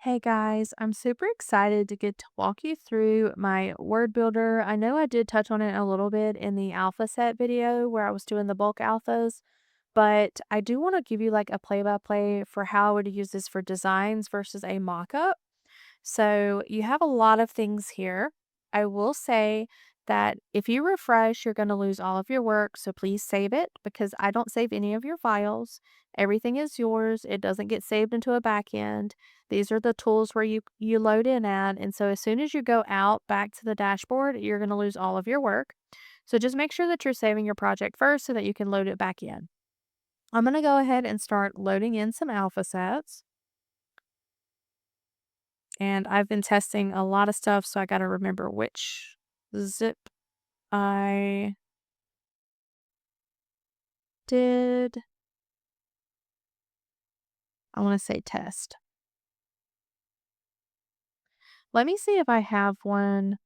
Hey guys, I'm super excited to get to walk you through my word builder. I know I did touch on it a little bit in the alpha set video where I was doing the bulk alphas, but I do want to give you like a play by play for how I would use this for designs versus a mock up. So you have a lot of things here. I will say that if you refresh, you're going to lose all of your work. So please save it because I don't save any of your files. Everything is yours. It doesn't get saved into a backend. These are the tools where you load in at. And so as soon as you go out back to the dashboard, you're going to lose all of your work. So just make sure that you're saving your project first so that you can load it back in. I'm going to go ahead and start loading in some alpha sets. And I've been testing a lot of stuff, so I gotta remember which zip I did. I wanna say test. Let me see if I have one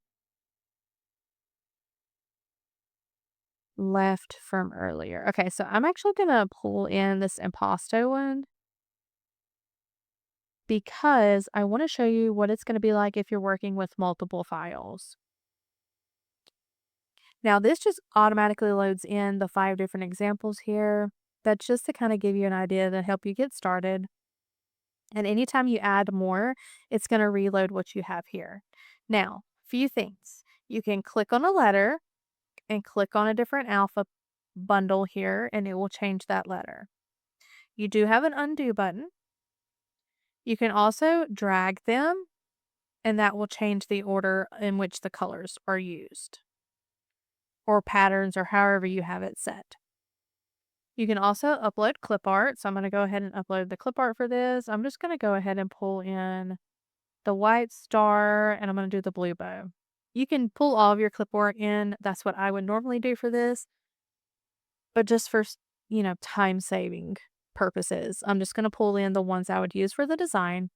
left from earlier. Okay, so I'm actually gonna pull in this impasto one because I wanna show you what it's gonna be like if you're working with multiple files. Now, this just automatically loads in the 5 different examples here. That's just to kinda give you an idea to help you get started. And anytime you add more, it's going to reload what you have here. Now, few things. You can click on a letter and click on a different alpha bundle here, and it will change that letter. You do have an undo button. You can also drag them, and that will change the order in which the colors are used or patterns or however you have it set. You can also upload clip art. So I'm going to go ahead and upload the clip art for this. I'm just going to go ahead and pull in the white star, and I'm gonna do the blue bow. You can pull all of your clipboard in. That's what I would normally do for this, but just for, time saving purposes, I'm just gonna pull in the ones I would use for the design.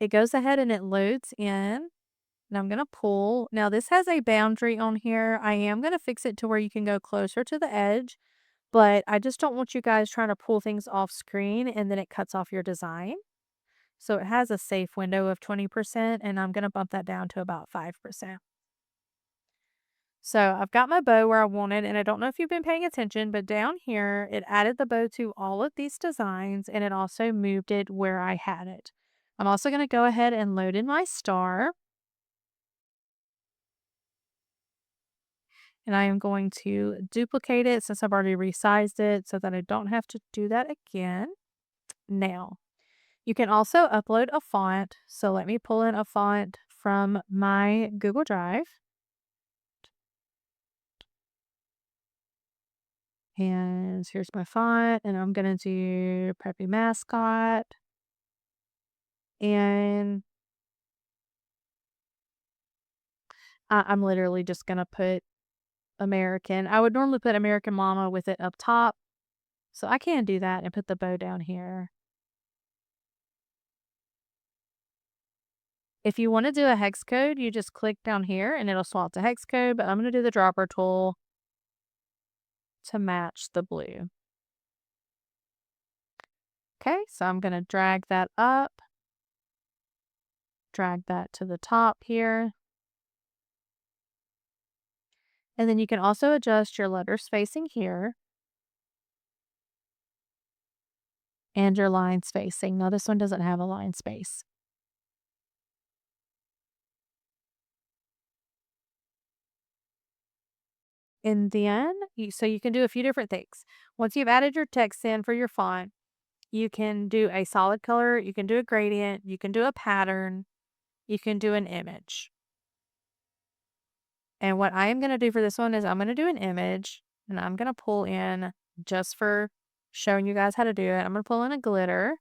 It goes ahead and it loads in, and I'm gonna pull. Now this has a boundary on here. I am gonna fix it to where you can go closer to the edge, but I just don't want you guys trying to pull things off screen and then it cuts off your design. So it has a safe window of 20%, and I'm going to bump that down to about 5%. So I've got my bow where I want it, and I don't know if you've been paying attention, but down here, it added the bow to all of these designs, and it also moved it where I had it. I'm also going to go ahead and load in my star, and I am going to duplicate it since I've already resized it so that I don't have to do that again. Now, you can also upload a font. So let me pull in a font from my Google Drive. And here's my font, and I'm gonna do Preppy Mascot. And I'm literally just gonna put American. I would normally put American Mama with it up top, so I can do that and put the bow down here. If you want to do a hex code, you just click down here and it'll swap to hex code, but I'm gonna do the dropper tool to match the blue. Okay, so I'm gonna drag that up, drag that to the top here. And then you can also adjust your letter spacing here and your line spacing. Now this one doesn't have a line space. And then so you can do a few different things. Once you've added your text in for your font, you can do a solid color, you can do a gradient, you can do a pattern, you can do an image. And what I am going to do for this one is I'm going to do an image, and I'm going to pull in, just for showing you guys how to do it, I'm going to pull in a glitter.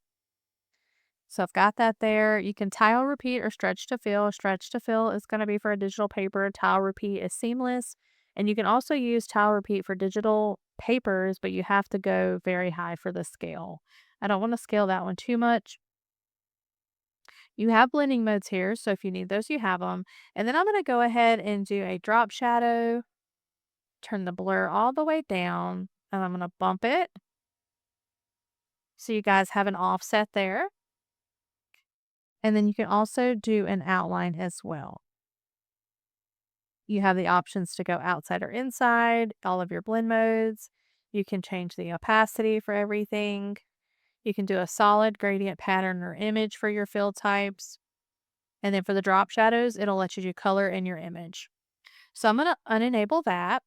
So I've got that there. You can tile repeat or stretch to fill. Stretch to fill is going to be for a digital paper. Tile repeat is seamless. And you can also use tile repeat for digital papers, but you have to go very high for the scale. I don't want to scale that one too much. You have blending modes here, so if you need those, you have them. And then I'm going to go ahead and do a drop shadow, turn the blur all the way down, and I'm going to bump it so you guys have an offset there. And then you can also do an outline as well. You have the options to go outside or inside, all of your blend modes. You can change the opacity for everything. You can do a solid gradient pattern or image for your fill types. And then for the drop shadows, it'll let you do color in your image. So I'm going to unenable that.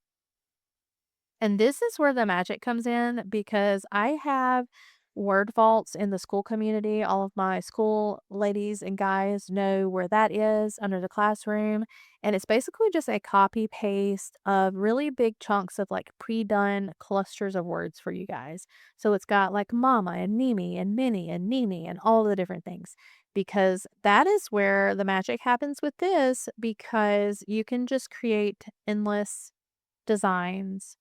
And this is where the magic comes in because I have word vaults in the school community. All of my school ladies and guys know where that is under the classroom. And it's basically just a copy paste of really big chunks of like pre done clusters of words for you guys. So it's got like mama and Mimi and Minnie and Nini and all the different things. Because that is where the magic happens with this, because you can just create endless designs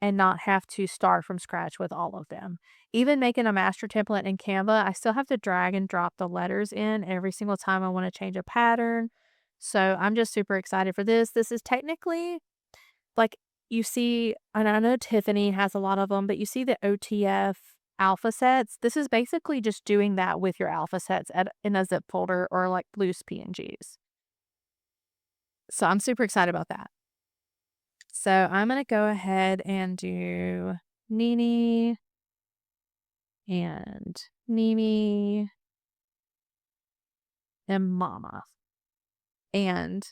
and not have to start from scratch with all of them. Even making a master template in Canva, I still have to drag and drop the letters in every single time I want to change a pattern. So I'm just super excited for this. This is technically like you see, and I know Tiffany has a lot of them, but you see the OTF alpha sets. This is basically just doing that with your alpha sets in a zip folder or like loose PNGs. So I'm super excited about that. So I'm going to go ahead and do Nini and Mimi and Mama. And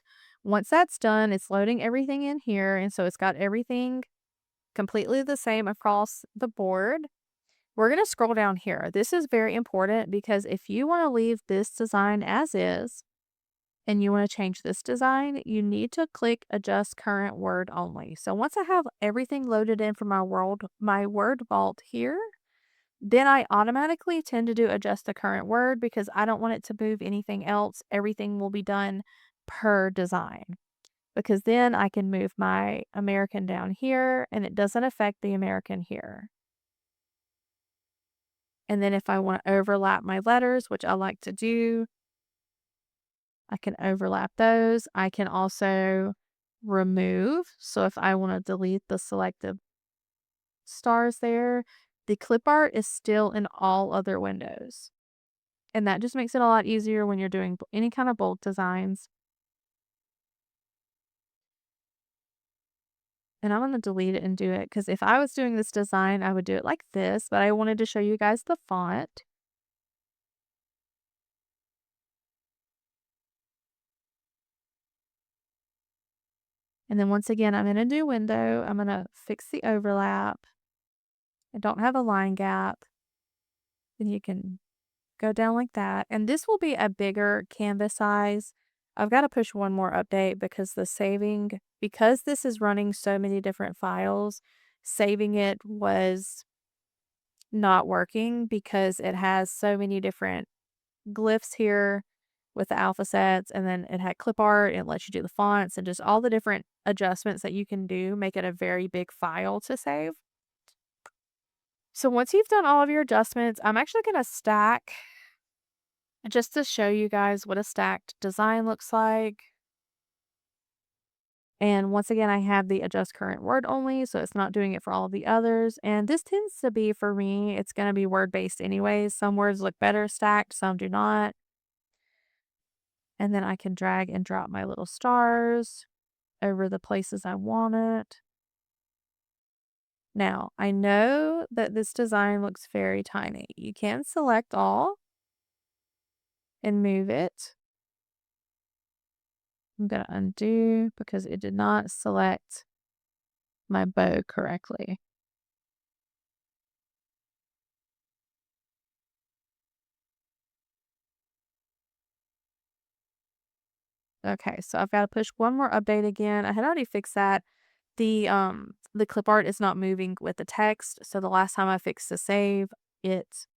once that's done, it's loading everything in here. And so it's got everything completely the same across the board. We're going to scroll down here. This is very important because if you want to leave this design as is and you want to change this design, you need to click adjust current word only. So once I have everything loaded in for my word vault here, then I automatically tend to do adjust the current word because I don't want it to move anything else. Everything will be done per design, because then I can move my American down here and it doesn't affect the American here. And then if I want to overlap my letters, which I like to do, I can overlap those. I can also remove. So if I want to delete the selected stars there, the clip art is still in all other windows. And that just makes it a lot easier when you're doing any kind of bulk designs. And I'm going to delete it and do it because if I was doing this design, I would do it like this, but I wanted to show you guys the font. And then once again, I'm in a new window. I'm going to fix the overlap. I don't have a line gap. Then you can go down like that. And this will be a bigger canvas size. I've got to push one more update because because this is running so many different files, saving it was not working because it has so many different glyphs here with the alpha sets, and then it had clip art. It lets you do the fonts and just all the different adjustments that you can do make it a very big file to save. So once you've done all of your adjustments, I'm actually going to stack just to show you guys what a stacked design looks like. And once again, I have the adjust current word only, so it's not doing it for all of the others. And this tends to be, for me, it's going to be word based anyways. Some words look better stacked, some do not. And then I can drag and drop my little stars over the places I want it. Now, I know that this design looks very tiny. You can select all and move it. I'm going to undo because it did not select my bow correctly. Okay, so I've got to push one more update again. I had already fixed that. The clip art is not moving with the text, so the last time I fixed the save, it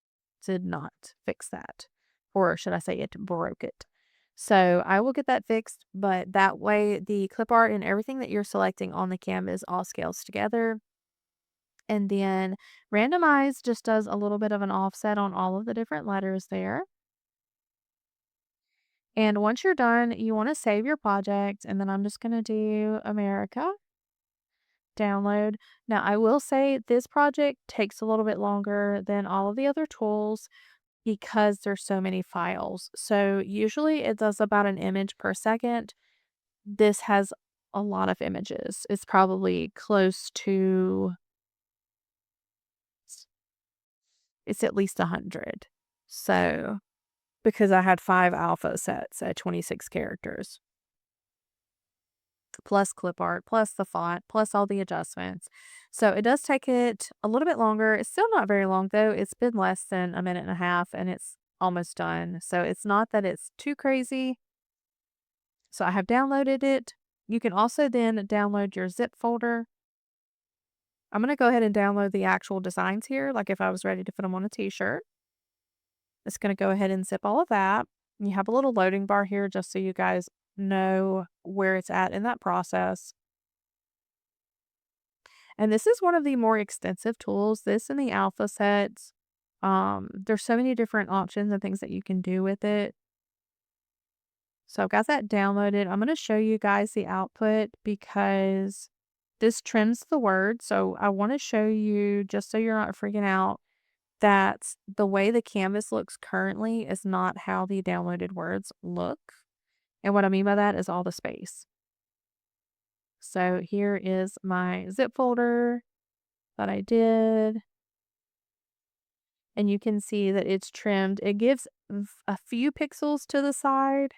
did not fix that. Or should I say it broke it. So I will get that fixed, but that way the clip art and everything that you're selecting on the canvas all scales together. And then randomize just does a little bit of an offset on all of the different letters there. And once you're done, you want to save your project. And then I'm just going to do America, download. Now, I will say this project takes a little bit longer than all of the other tools. because there's so many files. So usually it does about an image per second. This has a lot of images. It's probably close to it's at least 100. So, because I had 5 alpha sets at 26 characters, plus clip art, plus the font, plus all the adjustments. So, it does take it a little bit longer. It's still not very long though. It's been less than a minute and a half and it's almost done. So, it's not that it's too crazy. So, I have downloaded it. You can also then download your zip folder. I'm going to go ahead and download the actual designs here, like if I was ready to put them on a t-shirt. It's going to go ahead and zip all of that. You have a little loading bar here just so you guys know where it's at in that process. And this is one of the more extensive tools. This and the alpha sets. There's so many different options and things that you can do with it. So I've got that downloaded. I'm going to show you guys the output because this trims the word. So I want to show you, just so you're not freaking out, that the way the canvas looks currently is not how the downloaded words look. And what I mean by that is all the space. So here is my zip folder that I did. And you can see that it's trimmed. It gives a few pixels to the side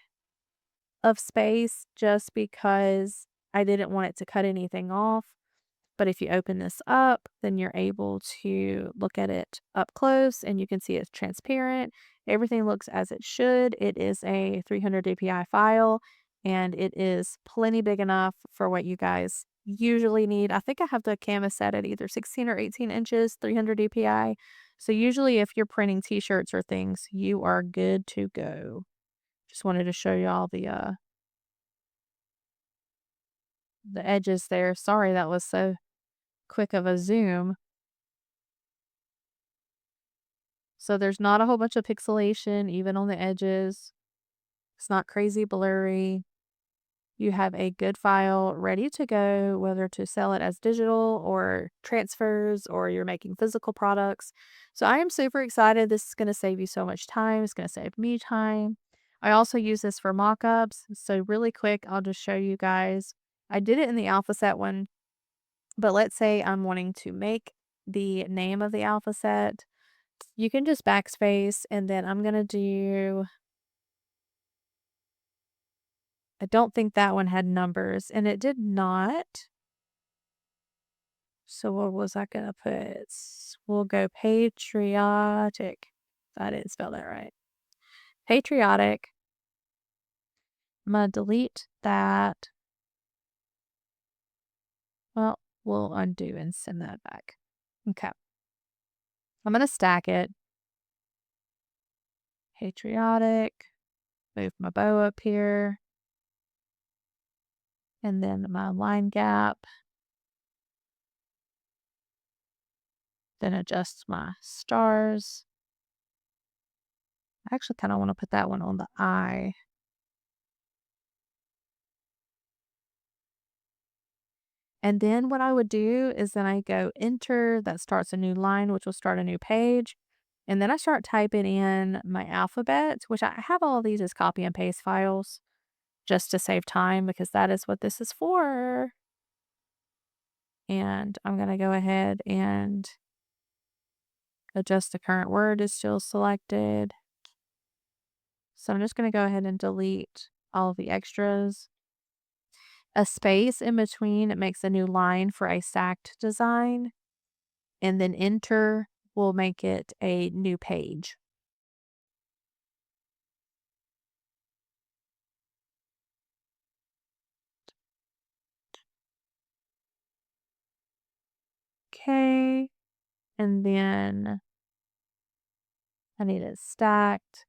of space just because I didn't want it to cut anything off. But if you open this up, then you're able to look at it up close and you can see it's transparent. Everything looks as it should. It is a 300 dpi file and it is plenty big enough for what you guys usually need. I think I have the canvas set at either 16 or 18 inches, 300 dpi. So usually if you're printing t-shirts or things, you are good to go. Just wanted to show you all the edges there. Sorry that was so quick of a zoom. So there's not a whole bunch of pixelation even on the edges. It's not crazy blurry. You have a good file ready to go, whether to sell it as digital or transfers or you're making physical products. So I am super excited. This is going to save you so much time. It's going to save me time. I also use this for mock-ups. So really quick, I'll just show you guys. I did it in the alpha set one, but let's say I'm wanting to make the name of the alpha set. You can just backspace and then I'm going to do, I don't think that one had numbers and it did not. So what was I going to put? We'll go patriotic. I didn't spell that right. Patriotic. I'm going to delete that. Well, we'll undo and send that back. Okay. I'm going to stack it. Patriotic. Move my bow up here. And then my line gap. Then adjust my stars. I actually kind of want to put that one on the eye. And then what I would do is then I go enter, that starts a new line, which will start a new page. And then I start typing in my alphabet, which I have all of these as copy and paste files just to save time because that is what this is for. And I'm going to go ahead and adjust the current word is still selected. So I'm just going to go ahead and delete all of the extras. A space in between, it makes a new line for a stacked design. And then enter will make it a new page. Okay. And then I need it stacked.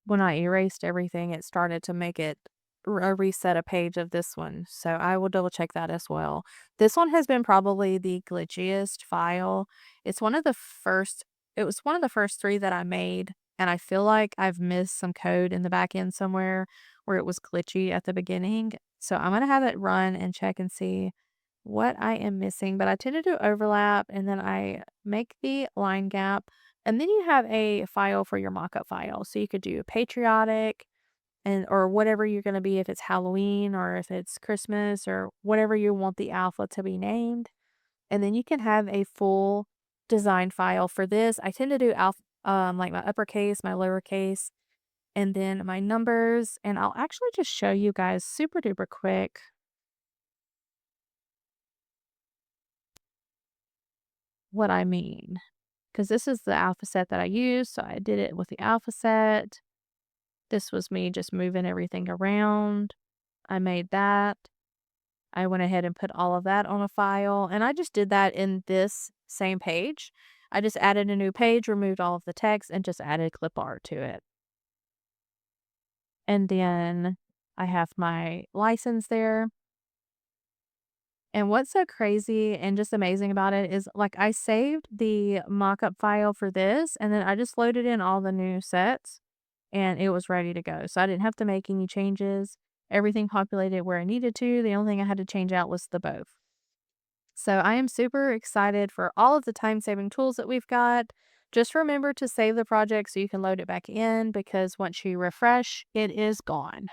When I erased everything, it started to make it reset a page of this one. So I will double check that as well. This one has been probably the glitchiest file. It's one of the first, it was one of the first 3 that I made. and I feel like I've missed some code in the back end somewhere where it was glitchy at the beginning. So I'm gonna have it run and check and see what I am missing. But I tend to do overlap and then I make the line gap. And then you have a file for your mockup file. So you could do patriotic and or whatever you're gonna be if it's Halloween or if it's Christmas or whatever you want the alpha to be named. And then you can have a full design file for this. I tend to do like my uppercase, my lowercase, and then my numbers. And I'll actually just show you guys super duper quick what I mean. Because this is the alpha set that I use. So I did it with the alpha set. This was me just moving everything around. I made that. I went ahead and put all of that on a file, and I just did that in this same page. I just added a new page, removed all of the text, and just added clip art to it. And then I have my license there. And what's so crazy and just amazing about it is like I saved the mockup file for this, and then I just loaded in all the new sets and it was ready to go. So I didn't have to make any changes. Everything populated where I needed to. The only thing I had to change out was the bow. So I am super excited for all of the time saving tools that we've got. Just remember to save the project so you can load it back in because once you refresh, it is gone.